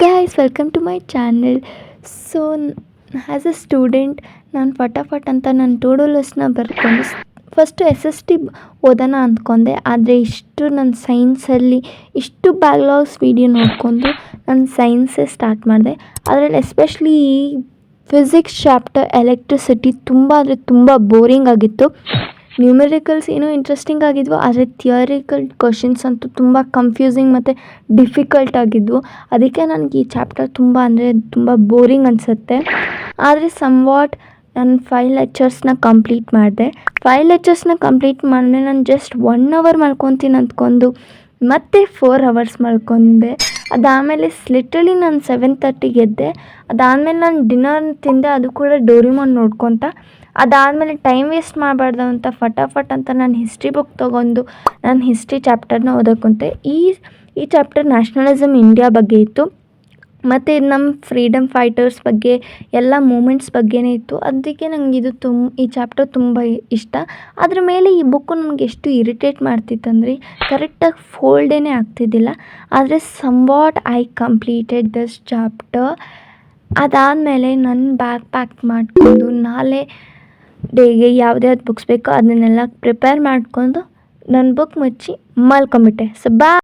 Guys, welcome to my channel. So as a student ನಾನು ಫಟಾಫಟ್ ಅಂತ ನನ್ನ ಟು ಡೂ ಲಿಸ್ಟ್ನ ಬರ್ಕೊಂಡು ಫಸ್ಟು ಎಸ್ ಎಸ್ ಟಿ ಓದೋಣ ಅಂದ್ಕೊಂಡೆ. ಆದರೆ ಇಷ್ಟು ನನ್ನ ಸೈನ್ಸಲ್ಲಿ ಇಷ್ಟು ಬ್ಯಾಕ್ಲಾಗ್ಸ್ ವೀಡಿಯೋ ನೋಡಿಕೊಂಡು ನಾನು ಸೈನ್ಸೇ ಸ್ಟಾರ್ಟ್ ಮಾಡಿದೆ. ಅದರಲ್ಲಿ ಎಸ್ಪೆಷಲಿ ಈ ಫಿಸಿಕ್ಸ್ ಚಾಪ್ಟರ್ ಎಲೆಕ್ಟ್ರಿಸಿಟಿ ತುಂಬ ಅಂದರೆ ತುಂಬ ಬೋರಿಂಗ್ ಆಗಿತ್ತು. ನ್ಯೂಮೆರಿಕಲ್ಸ್ ಏನೋ ಇಂಟ್ರೆಸ್ಟಿಂಗ್ ಆಗಿದ್ವು, ಆದರೆ ಥಿಯರಿಕಲ್ ಕ್ವಶನ್ಸ್ ಅಂತೂ ತುಂಬ ಕನ್ಫ್ಯೂಸಿಂಗ್ ಮತ್ತು ಡಿಫಿಕಲ್ಟ್ ಆಗಿದ್ವು. ಅದಕ್ಕೆ ನನಗೆ ಈ ಚಾಪ್ಟರ್ ತುಂಬ ಅಂದರೆ ತುಂಬ ಬೋರಿಂಗ್ ಅನಿಸುತ್ತೆ. ಆದರೆ ಸಮ್ವಾಟ್ ನಾನು 5 ಲೆಕ್ಚರ್ಸ್ನ ಕಂಪ್ಲೀಟ್ ಮಾಡಿದೆ. 5 ಲೆಕ್ಚರ್ಸ್ನ ಕಂಪ್ಲೀಟ್ ಮಾಡಿದೆ. ನಾನು ಜಸ್ಟ್ 1 ಅವರ್ ಮಲ್ಕೊತೀನಿ ಅಂದ್ಕೊಂಡು ಮತ್ತೆ 4 ಅವರ್ಸ್ ಮಲ್ಕೊಂಡೆ. ಅದಾದಮೇಲೆ ಲಿಟ್ರಲಿ ನಾನು 7:30ಗೆ ಎದ್ದೆ. ಅದಾದಮೇಲೆ ನಾನು ಡಿನ್ನರ್ ತಿಂದೆ, ಅದು ಕೂಡ ಡೋರಿಮೋನ್ ನೋಡ್ಕೊತ. ಅದಾದಮೇಲೆ ಟೈಮ್ ವೇಸ್ಟ್ ಮಾಡಬಾರ್ದು ಅಂತ ಫಟಾಫಟ್ ಅಂತ ನಾನು ಹಿಸ್ಟ್ರಿ ಬುಕ್ ತೊಗೊಂಡು ನಾನು ಹಿಸ್ಟ್ರಿ ಚಾಪ್ಟರ್ನ ಓದೋಕ್ಕಂತೆ. ಈ ಚಾಪ್ಟರ್ ನ್ಯಾಷನಲಿಸಮ್ ಇಂಡಿಯಾ ಬಗ್ಗೆ ಇತ್ತು, ಮತ್ತು ಇದು ನಮ್ಮ ಫ್ರೀಡಮ್ ಫೈಟರ್ಸ್ ಬಗ್ಗೆ ಎಲ್ಲ ಮೂಮೆಂಟ್ಸ್ ಬಗ್ಗೆನೇ ಇತ್ತು. ಅದಕ್ಕೆ ನನಗೆ ಈ ಚಾಪ್ಟರ್ ತುಂಬ ಇಷ್ಟ. ಅದ್ರ ಮೇಲೆ ಈ ಬುಕ್ಕು ನನಗೆ ಎಷ್ಟು ಇರಿಟೇಟ್ ಮಾಡ್ತಿತ್ತಂದರೆ ಕರೆಕ್ಟಾಗಿ ಫೋಲ್ಡೇ ಆಗ್ತಿದ್ದಿಲ್ಲ. ಆದರೆ somewhat I completed this chapter. ಅದಾದಮೇಲೆ ನನ್ನ ಬ್ಯಾಗ್ ಪ್ಯಾಕ್ ಮಾಡಿಕೊಂಡು ನಾಳೆ ಡೇಗೆ ಯಾವ್ದ್ಯಾವ್ದು ಬುಕ್ಸ್ ಬೇಕೋ ಅದನ್ನೆಲ್ಲ ಪ್ರಿಪೇರ್ ಮಾಡಿಕೊಂಡು ನನ್ನ ಬುಕ್ ಮುಚ್ಚಿ ಮಲ್ಕೊಂಬಿಟ್ಟೆ. ಸೊ